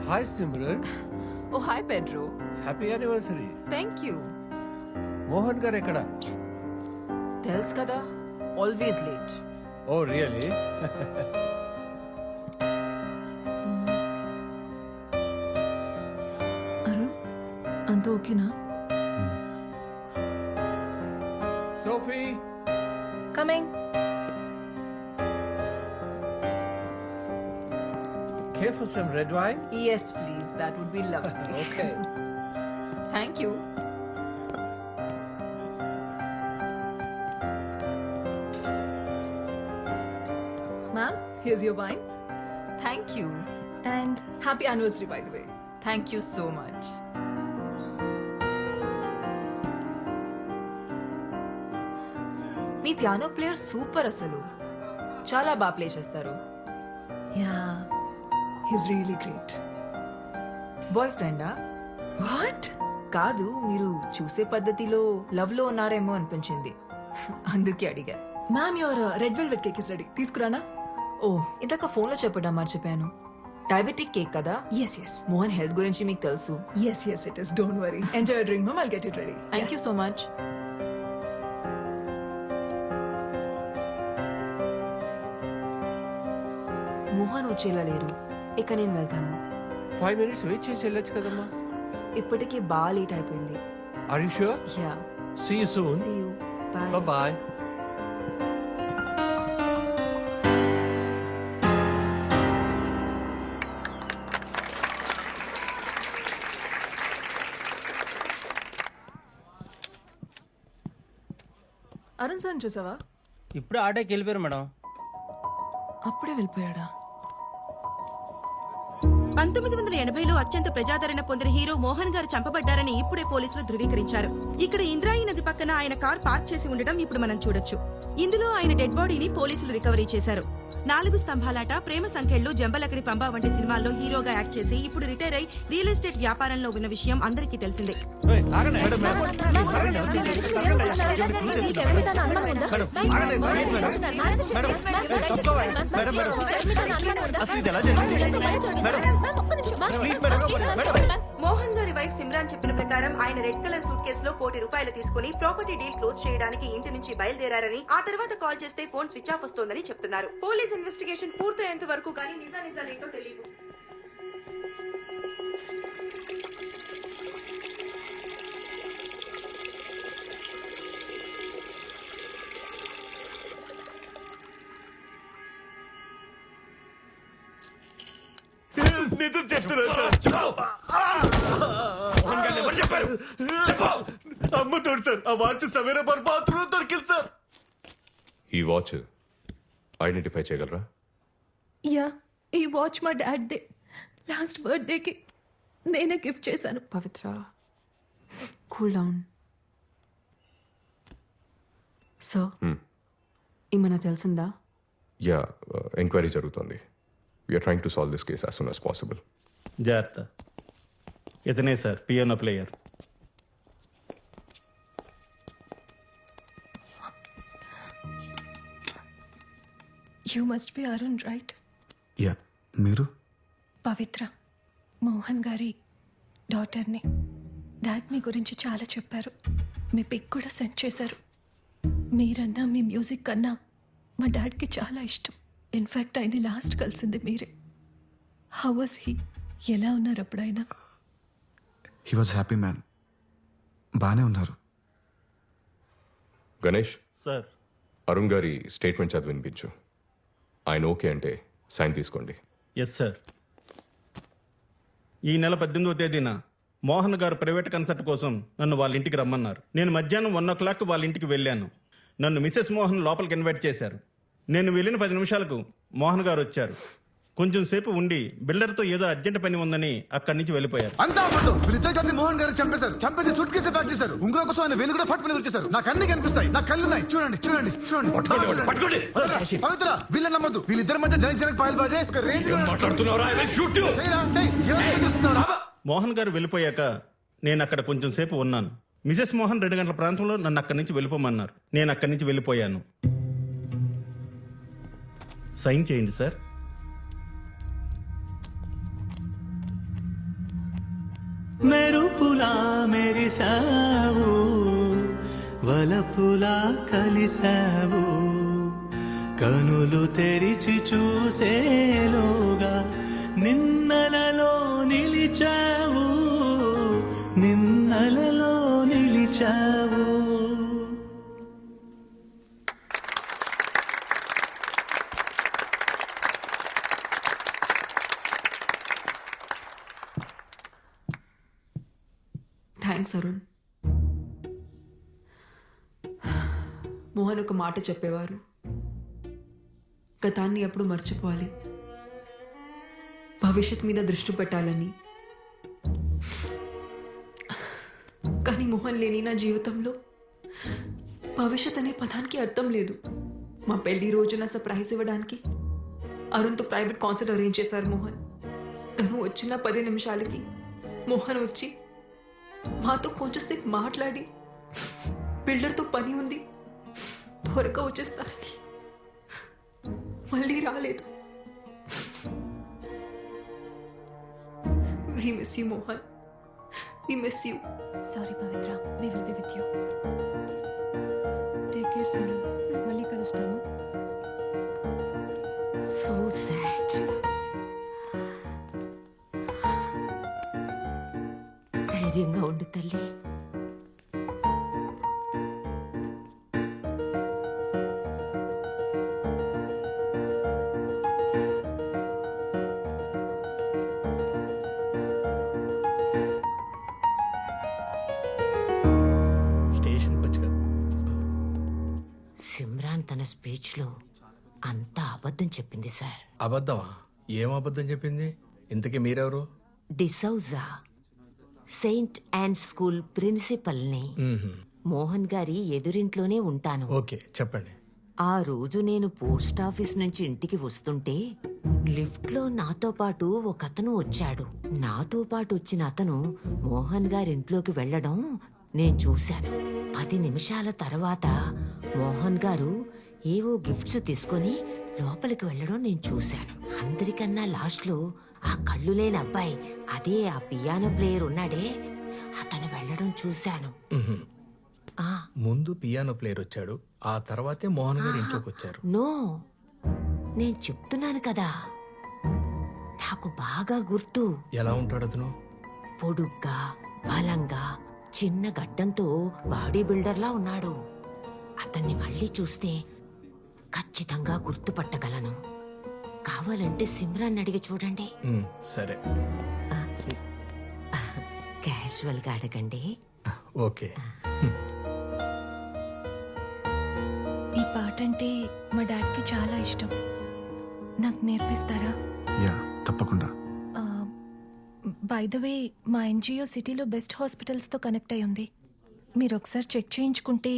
Hi Simran. Oh hi Pedro. Happy anniversary. Thank you. Mohan garu ఎక్కడ? తెలుసు కదా, always late. Oh really? Arun, అంత ఓకేనా? Sophie coming. care for some red wine? Yes, please. That would be lovely. Okay. Thank you. Ma'am, here's your wine. Thank you. And happy anniversary, by the way. Thank you so much. మీ piano player super అసలు. చాలా బాగా play చేస్తారు. Yeah, he's really great. Boy ఫ్రెండా? What? కాదు, మీరు చూసే పద్ధతిలో లవ్ లో ఉన్నారేమో అనిపించింది, అందుకే అడిగా. Ma'am, your red velvet cake is ready. తీసుకురానా? ఓ, ఇందాక ఫోన్ లో చెప్పడం మర్చిపోయాను. డయాబెటిక్ కేక్ కదా? Yes, yes. మోహన్ హెల్త్ గురించి మీకు తెలుసు. Yes, yes, it is. Don't worry. Enjoy your drink, ma'am. I'll get it ready. Thank you so much. Mohan వచ్చేలా లేరు, ఇక నేను వెళ్తాను. 5 minutes వెయిట్ చేసి వెళ్ళొచ్చు కదమ్మా. ఇప్పటికే బాగా లేట్ అయిపోయింది. Are you sure? Yeah. See you soon. See you. Bye. Bye. Arun sir చూసావా? ఇప్పుడు ఆటోకి వెళ్ళిపోయారు మేడం. అప్పుడే వెళ్ళిపోయాడా? 1980లో అత్యంత ప్రజాదరణ పొందిన హీరో మోహన్ గారు చంపబడ్డారని ఇప్పుడే పోలీసులు ధృవీకరించారు. ఇక్కడ ఇంద్రాయి నది పక్కన ఆయన కార్ పార్క్ చేసి ఉండడం ఇప్పుడు మనం చూడొచ్చు. ఇందులో ఆయన డెడ్ బాడీని పోలీసులు రికవరీ చేశారు. 4 స్తంభాలాట, ప్రేమ సంఖ్యలు, జంబలకడి పంబా వంటి సినిమాల్లో హీరోగా యాక్ట్ చేసి ఇప్పుడు రిటైర్ అయి రియల్ ఎస్టేట్ వ్యాపారంలో ఉన్న విషయం అందరికీ తెలిసిందే. మోహన్ గారి వైఫ్ సిమ్రాన్ చెప్పిన ప్రకారం ఆయన రెడ్ కలర్ సూట్ కేసులో ₹1 కోటి తీసుకుని ప్రాపర్టీ డీల్ క్లోజ్ చేయడానికి ఇంటి నుంచి బయలుదేరారని, ఆ తర్వాత కాల్ చేస్తే ఫోన్ స్విచ్ ఆఫ్ వస్తోందని చెప్తున్నారు. పోలీస్ ఇన్వెస్టిగేషన్ పూర్తయ్యేంత వరకు కానీ నిజానిజాలేంటో తెలియదు. నిజం చెప్తున్నా. అమ్మ తోడు సార్, ఆ వాచ్ సవేరా బాత్రూమ్ దొరికింది సార్. ఈ వాచ్ ఐడెంటిఫై చేయగలరా? యా, ఈ వాచ్ మా డాడ్ దే. లాస్ట్ బర్త్డేకి నేనే గిఫ్ట్ చేశాను. పవిత్ర, కూల్ డౌన్. సో ఏమన్నా తెలిసిందా? యా, ఎంక్వైరీ జరుగుతుంది. We're trying to solve this case as soon as possible. జాగ్రత్త. ఇతనే sir piano player. You must be Arun, right? Yeah, మీరు? పవిత్ర, మోహన్ గారి డాటర్ని. డాడ్ మీ గురించి చాలా చెప్పారు. మీ పిక్ కూడా సెండ్ చేశారు. మీరన్నా మీ మ్యూజిక్ కన్నా మా డాడ్కి చాలా ఇష్టం. ఇన్ఫ్యాక్ట్ ఆయన లాస్ట్ కలిసింది మీరే. How was he? ఎలా ఉన్నారు అప్పుడైనా? He was happy man. బాగానే ఉన్నారు. గణేష్ సార్, అరుణ్ గారి స్టేట్మెంట్ చదివి వినిపించు. ఆయన ఓకే అంటే సైన్ తీసుకోండి. Yes sir. ఈ నెల 18వ తేదీన మోహన్ గారు ప్రైవేట్ కన్సర్ట్ కోసం నన్ను వాళ్ళ ఇంటికి రమ్మన్నారు. నేను మధ్యాహ్నం 1 వాళ్ళ ఇంటికి వెళ్ళాను. నన్ను మిసెస్ మోహన్ లోపలికి ఇన్వైట్ చేశారు. నేను వెళ్ళిన 10 నిమిషాలకు మోహన్ గారు వచ్చారు. కొంచెం సేపు ఉండి బిల్డర్తో ఏదో అర్జెంట్ పని ఉందని అక్కడి నుంచి వెళ్ళిపోయారు. అంతా అబద్ధం. వీళ్ళిద్దరు కలిసి మోహన్ గారిని చంపేశారు. చంపేసి సూట్ కేసు ప్యాక్ చేశారు. ఉంగరం కోసం ఆయన వేలు కూడా ఫట్ పని వచ్చేసారు. నాకు అన్ని కనిపిస్తాయి. నాకు కళ్ళు ఉన్నాయి. చూడండి చూడండి చూడండి. పవిత్ర, వీళ్ళని నమ్మద్దు. వీళ్ళిద్దరి మధ్య జనక్ పాయల్ బాజే ఒక రేంజ్. మోహన్ గారు వెళ్ళిపోయాక నేను అక్కడ కొంచెం సేపు ఉన్నాను. మిసెస్ మోహన్ 2 గంటల ప్రాంతంలో నన్ను అక్కడి నుంచి వెళ్ళిపోమన్నారు. నేను అక్కడి నుంచి వెళ్ళిపోయాను. సైన్ చేయండి సార్. మెరుపులా మెరిసావు వలపులా కలిసావు కనులు తెరిచి చూసేలోగా నిన్నలలో నిలిచావు నిన్నలలో నిలిచావు. థ్యాంక్స్ అరుణ్. మోహన్ ఒక మాట చెప్పేవారు, గతాన్ని ఎప్పుడు మర్చిపోవాలి, భవిష్యత్ మీద దృష్టి పెట్టాలని. కానీ మోహన్ లేని నా జీవితంలో భవిష్యత్ అనే పదానికి అర్థం లేదు. మా పెళ్లి రోజున సర్ప్రైజ్ ఇవ్వడానికి అరుణ్తో ప్రైవేట్ కాన్సర్ట్ అరేంజ్ చేశారు మోహన్. తను వచ్చిన 10 నిమిషాలకి మోహన్ వచ్చి మాతో కొంచెంసేపు మాట్లాడి బిల్డర్తో పని ఉంది త్వరగా వచ్చేస్తారని మళ్ళీ రాలేదు. We miss you, Mohan. We miss you. Sorry Pavithra, we will be with you. Take care Simran, మళ్ళీ కలుస్తాను. So sad. ధైర్యంగా ఉండు తల్లి. స్టేషన్కి వచ్చి సిమ్రాన్ తన స్పీచ్లో అంతా అబద్ధం చెప్పింది సార్. అబద్ధమా? ఏం అబద్ధం చెప్పింది? ఇంతకీ మీరెవరు? డిసౌజా, సెయింట్ అండ్ స్కూల్ ప్రిన్సిపల్ని. మోహన్ గారి ఎదురింట్లోనే ఉంటాను. ఓకే, చెప్పండి. ఆ రోజు నేను పోస్ట్ ఆఫీస్ నుంచి ఇంటికి వస్తుంటే లిఫ్ట్ లో నాతో పాటు ఒక అతను వచ్చాడు. నాతో పాటు వచ్చిన అతను మోహన్ గారింట్లోకి వెళ్లడం నేను చూశాను. 10 నిమిషాల తర్వాత మోహన్ గారు ఏవో గిఫ్ట్స్ తీసుకొని లోపలికి వెళ్లడం నేను చూశాను. అందరికన్నా లాస్ట్ లో ఆ కళ్ళు లేని అబ్బాయి, అదే ఆ పియానో ప్లేయర్ ఉన్నాడే, అతను వెళ్లడం చూశాను. ముందు పియానో ప్లేయర్ వచ్చాడు, ఆ తర్వాతే మోహన్ గారు ఇంట్లోకి వచ్చారు. నో, నేను చెప్తున్నాను కదా, నాకు బాగా గుర్తు. ఎలా ఉంటాడు అతను? పొడుగ్గా, బలంగా, చిన్న గడ్డంతో బాడీ బిల్డర్లా ఉన్నాడు. అతన్ని మళ్ళీ చూస్తే ఖచ్చితంగా గుర్తుపట్టగలను. కావాలంటే సిమ్రాన్ అడిగి చూడండి. సరే, క్యాజువల్ గా అడగండి. ఓకే. ఈ పాట అంటే మా డాడ్కి చాలా ఇష్టం. నాకు నేర్పిస్తారా? యా, తప్పకుండా. బై ద వే, మా ఎన్జిఓ సిటీలో బెస్ట్ హాస్పిటల్స్తో కనెక్ట్ అయి ఉంది. మీరు ఒకసారి చెక్ చేయించుకుంటే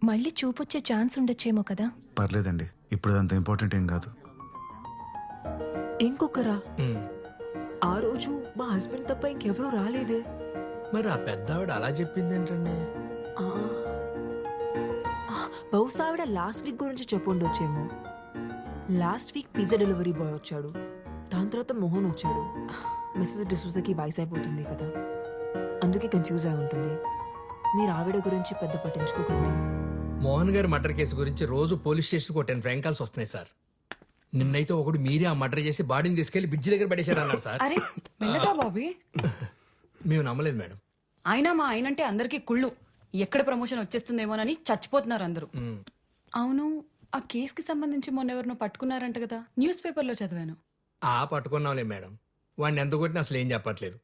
మళ్ళీ చూపొచ్చే ఛాన్స్ ఉండొచ్చేమో కదా. పర్లేదండి, ఇప్పుడు అంత ఇంపార్టెంట్ ఏం కాదు. ఇంకొకరా? ఆ రోజు మా హస్బెండ్ తప్ప ఇంకెవరూ రాలేదే. మరి ఆ పెద్ద ఆవిడ అలా చెప్పింది ఏంటండి? బహుశా ఆవిడ లాస్ట్ వీక్ గురించి చెప్పుండొచ్చేమో. Last week pizza delivery boy వచ్చాడు, దాని తర్వాత మోహన్ వచ్చాడు. మిస్సెస్ డిసూజాకి వయసు అయిపోతుంది కదా, అందుకే కన్ఫ్యూజ్ అయి ఉంటుంది. మీరు ఆవిడ గురించి పెద్ద పట్టించుకోకండి. మోహన్ గారి మర్డర్ కేసు గురించి రోజు పోలీస్ స్టేషన్కి 10 ఫ్రాంక్ కాల్స్ వస్తున్నాయి సార్. నిన్నైతే ఒకడు మీరే ఆ మర్డర్ చేసి బాడీని తీసుకెళ్లి బ్రిడ్జ్ దగ్గర పడేశాడు అన్నారు సార్. అరే మెల్లగా బాబీ. మేము నమ్మలేదు మేడం. అయినా మా ఆయనంటే అందరికీ కుళ్ళు. ఎక్కడ ప్రమోషన్ వచ్చేస్తుందేమోనని చచ్చిపోతున్నారు అందరూ. అవును, ఆ కేసుకి సంబంధించి మొన్న ఎవరినో పట్టుకున్నారంట కదా, న్యూస్ పేపర్లో చదివాను. పట్టుకున్నాంలే మేడం. వాడిని ఎంత కొట్టినా అసలు ఏం చెప్పట్లేదు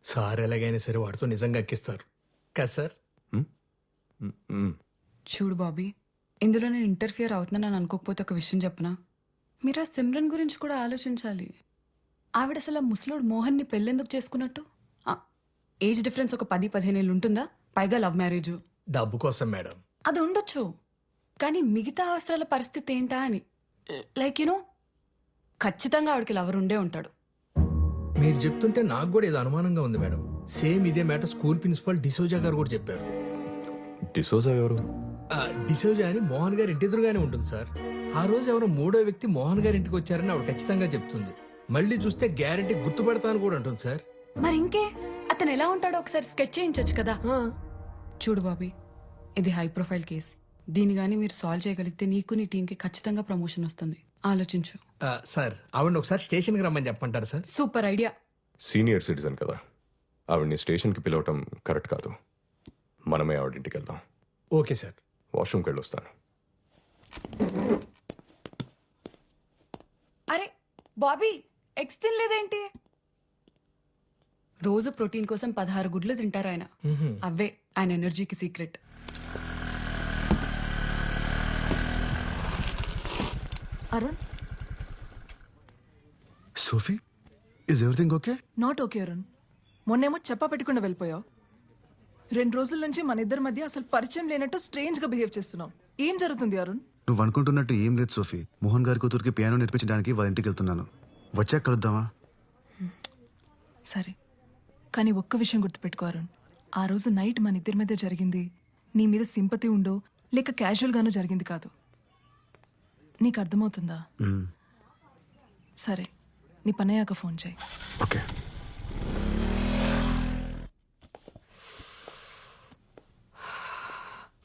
సార్. ఎలాగైనా సరే వాడితో నిజంగా ఎక్కిస్తారు కదా సార్. చూడు బాబీ, ఇందులో నేను ఇంటర్ఫియర్ అవుతున్నానని అనుకోకపోతే ఒక విషయం చెప్పనా? మీరు ఆ సిమ్రన్ గురించి కూడా ఆలోచించాలి. ఆవిడ అసలు ఆ ముసలోడు మోహన్ని పెళ్ళెందుకు చేసుకున్నట్టు? ఏజ్ డిఫరెన్స్ ఒక 10-15 ఏళ్ళు ఉంటుందా? పైగా లవ్ మ్యారేజ్. డబ్బు కోసం మేడం. అది ఉండొచ్చు, కానీ మిగతా అవసరాల పరిస్థితి ఏంటా అని. లైక్ యూనో, ఖచ్చితంగా ఆవిడకి లవర్ ఉండే ఉంటాడు. మీరు చెప్తుంటే నాకు కూడా ఏదో అనుమానంగా ఉంది మేడం. సేమ్ ఇదే మ్యాటర్ స్కూల్ ప్రిన్సిపల్ డిసోజా గారు కూడా చెప్పారు. డిసోజా ఎవరు? డిసోజా అని మోహన్ గారి ఇంటి ఎదురుగానే ఉంటుంది సార్. ఆ రోజు ఎవరో 3వ వ్యక్తి మోహన్ గారి ఇంటికి వచ్చారని ఆవిడ ఖచ్చితంగా చెప్తుంది. మళ్ళీ చూస్తే గ్యారంటీ గుర్తుపడతాను కూడా అంటుంది సార్. మరి ఇంకే, అతను ఎలా ఉంటాడో ఒకసారి స్కెచ్ చేయించొచ్చు కదా చూడు బాబీ, ఇది హై ప్రొఫైల్ కేస్. దీని గానీ మీరు సాల్వ్ చేయగలిగితే నీకు నీ టీంకి ఖచ్చితంగా ప్రమోషన్ వస్తుంది. ఆలోచించు. సార్ ఆవిడ ఒకసారి స్టేషన్కి రమ్మని చెప్పంటారు sir? Super idea. Senior citizen కదా, ఆవిడ్ని స్టేషన్కి పిలవటం కరెక్ట్ కాదు. మనమే ఆవిడింటికి వెళ్దాం. Okay sir. వాష్రూమ్కి వెళ్ళొస్తాను. అరే బాబీ, ఎగ్స్ తినలేదేంటి? రోజు ప్రోటీన్ కోసం 16 గుడ్లు తింటారు ఆయన. అవే ఆయన ఎనర్జీకి సీక్రెట్. Arun, Sophie, is everything okay? Not okay Arun. మొన్నేమో చెప్పా పెట్టకుండా వెళ్ళిపోయావు. 2 రోజుల నుంచి మన ఇద్దరి మధ్య అసలు పరిచయం లేనట్టు స్ట్రేంజ్ గా బిహేవ్ చేస్తున్నావు. ఏం జరుగుతుంది అరుణ్? నువ్వు అనుకుంటున్నట్టు ఏం లేదు సోఫీ. మోహన్ గారి కూతురికి పియానో నేర్పించడానికి వాళ్ళ ఇంటికి వెళ్తున్నాను. వచ్చాక కలుద్దామా? సరే, కానీ ఒక్క విషయం గుర్తుపెట్టుకో అరుణ్. ఆ రోజు నైట్ మన ఇద్దరి మధ్య జరిగింది నీ మీద సింపతి ఉండో లేక క్యాజువల్ గానో జరిగింది కాదు. నీకు అర్థమవుతుందా? సరే, నీ పనయ్యాక ఫోన్ చేయి. ఓకే.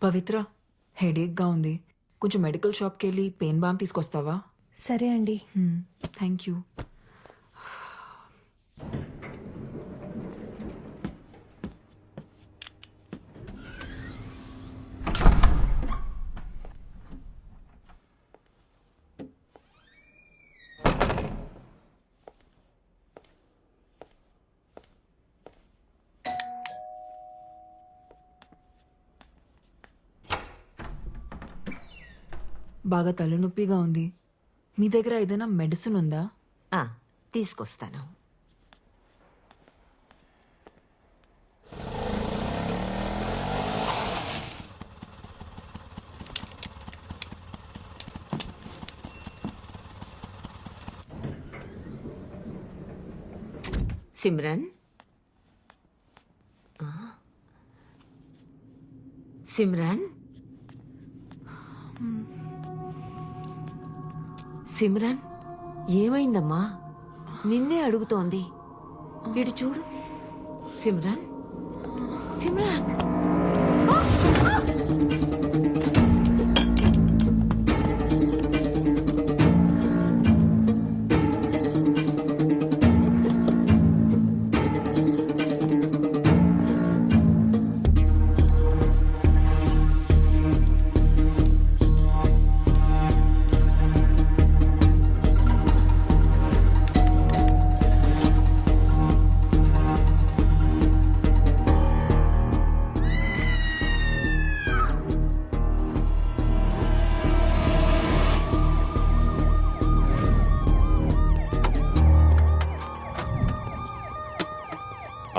పవిత్ర, హెడేక్గా ఉంది. కొంచెం మెడికల్ షాప్కి వెళ్ళి పెయిన్ బామ్ తీసుకొస్తావా? సరే అండి. Thank you. బాగా తలనొప్పిగా ఉంది. మీ దగ్గర ఏదైనా మెడిసిన్ ఉందా? తీసుకొస్తాను. సిమ్రన్, సిమ్రన్, సిమ్రన్, ఏమైందమ్మా? నిన్నే అడుగుతోంది. ఇటు చూడు. సిమ్రన్, సిమ్రన్.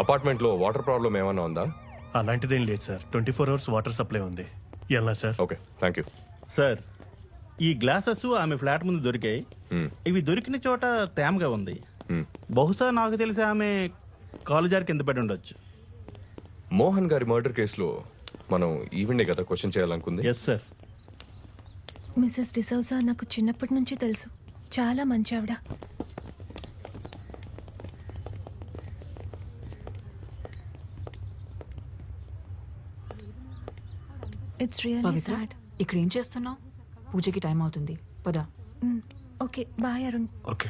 అపార్ట్మెంట్లో వాటర్ ప్రాబ్లం ఏమైనా ఉందా? అలాంటిదేం లేదు సార్. 24 hours వాటర్ సప్లై ఉంది. ఎలా sir? Okay, thank you. Sir, ఈ గ్లాసెస్ ఆమె ఫ్లాట్ ముందు దొరికాయి. ఇవి దొరికిన చోట తేమగా ఉంది. బహుశా నాకు తెలిసి ఆమె కాలు జారి కింద పడి ఉండొచ్చు. మోహన్ గారి మర్డర్ కేసులో మనం ఈవెండే కదా క్వశ్చన్ చేయాలనుకుంది. Yes sir. మిసెస్ డిసౌజా నాకు చిన్నప్పటి నుంచి తెలుసు. చాలా మంచి ఆవిడ. It's really Pavitra, sad. ఇక్కడ ఏం చేస్తున్నావు? పూజకి టైం అవుతుంది, పదా. Okay, bye Arun. ఓకే.